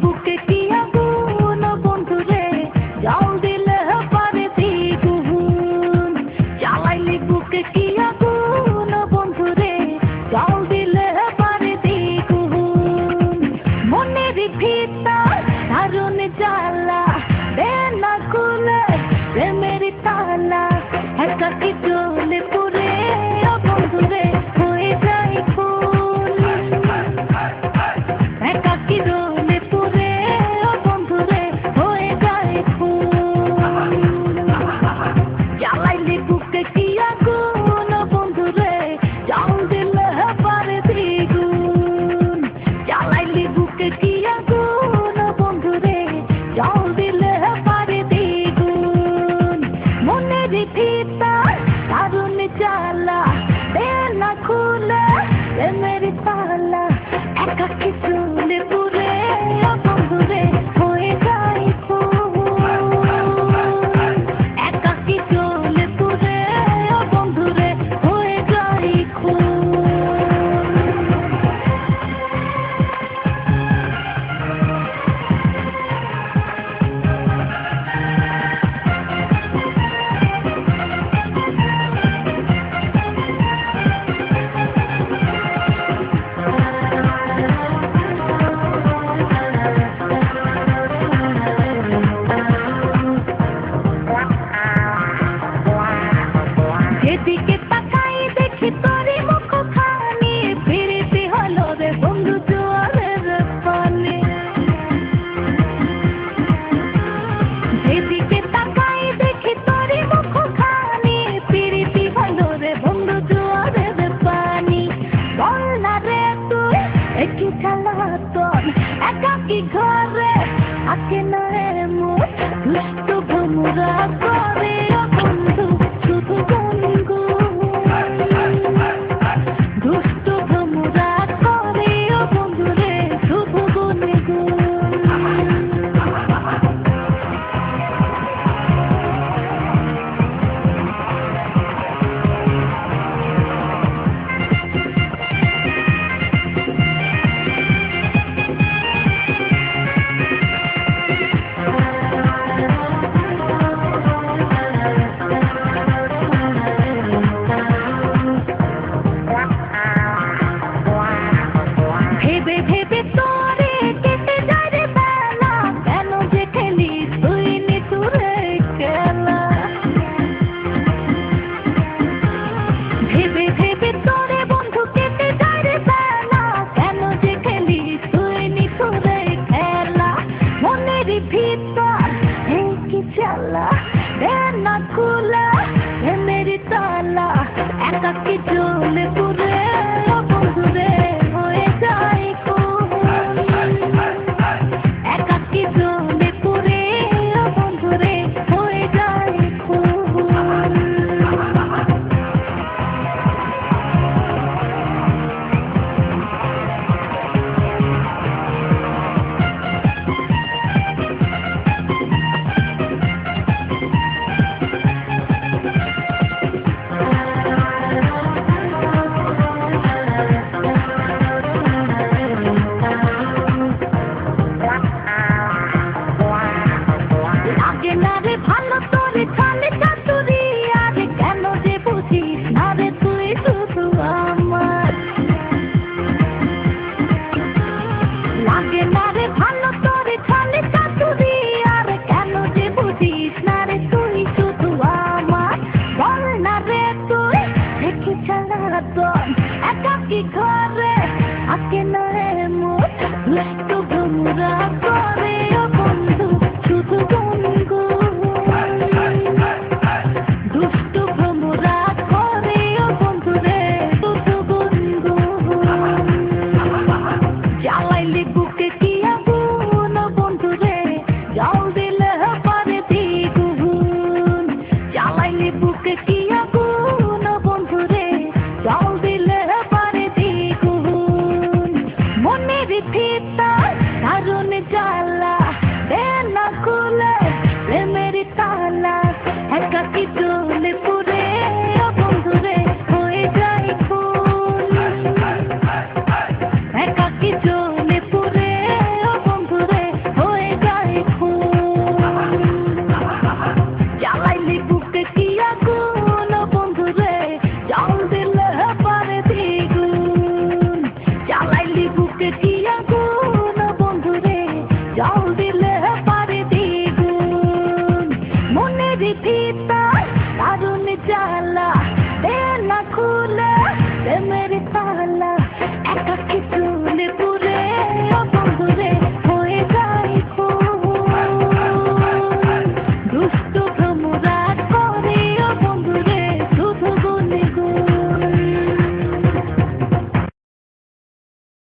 বুকে কি আগুন বন্ধুরে জল দিলে পারে দ্বিগুণ জ্বালাইলি বুকে কি আগুন বন্ধুরে জল দিলে পারে দ্বিগুণ মনের ভিতর দারুণ জ্বালা দে না খুলে প্রেমের তালা একাকি জ্বলে পুড়ে বন্ধুরে হয়ে যায় খুন একাকি জ্বলে পুড়ে বন্ধুরে হয়ে যায় খুন জ্বালাইলে বুকে কি আগুন বন্ধুরে জল দিলে পারে দ্বিগুণ জ্বালাইলে বুকে কি আগুন বন্ধুরে জল দিলে পারে দ্বিগুণ মনের ভিতর দারুণ জ্বালা দে না খুলে প্রেমের তালা একাকি জ্বলে পুড়ে বন্ধুরে হয়ে যায় খুন একাকি জ্বলে পুড়ে বন্ধুরে হয়ে যায় খুন যেদিকে তাকাই দেখি তোরই মুখখানি ফিরিতে হলো রে বন্ধু জোয়ারের পানি যেদিকে তাকাই দেখি তোরই মুখখানি ফিরিতে হলো রে বন্ধু জোয়ারের পানি বল না রে তুই একটু জ্বালাতন একাকি ঘরে আকে না এমন দুষ্ট ভ্রমরা করে বন্ধু শুধু দুষ্ট ভ্রমরা করে বন্ধুরে শুধু গুনগুন ভেবে ভেবে তোরে কেটে যায় রে বেলা কেন যে খেলিস তুই নিতুরে খেলা ভেবে ভেবে তোরে বন্ধু কেটে যায় রে বেলা কেন যে খেলিস তুই নিতুরে খেলা মনের ভিতর এই কি জ্বালা দে না খুলে প্রেমের তালা একাকি জ্বলে পুড়ে বন্ধুরে হয়ে যায় খুন একাকি জ্বলে পুড়ে বন্ধুরে হয়ে যায় খুন লাগে না রে ভালো তোরে ছালে চাতুরি আরে কেন যে বুঝিস না রে তুই শুধু আমার লাগে না রে ভালো তোরে ছালে চাতুরি আরে কেন যে বুঝিস না রে তুই শুধু আমার বল না রে তুই দেখি জ্বালাতন একাকি ঘরে আকে না এমন দুষ্ট ভ্রমরা করে বন্ধু শুধু দুষ্ট ভ্রমরা করে বন্ধুরে শুধু গুনগুন জ্বালাইলি বুকে কি আগুন বন্ধুরে জল দিলে পারে দ্বিগুণ জ্বালাইলি বুকে কি আগুন বন্ধুরে জল দিলে পারে দ্বিগুণ মনের ভিতর দারুণ জ্বালা দে না খুলে প্রেমের তালা একাকি জ্বলে পুড়ে বন্ধুরে হয়ে যায় খুন একাকি জ্বলে পুড়ে বন্ধুরে জল দিলে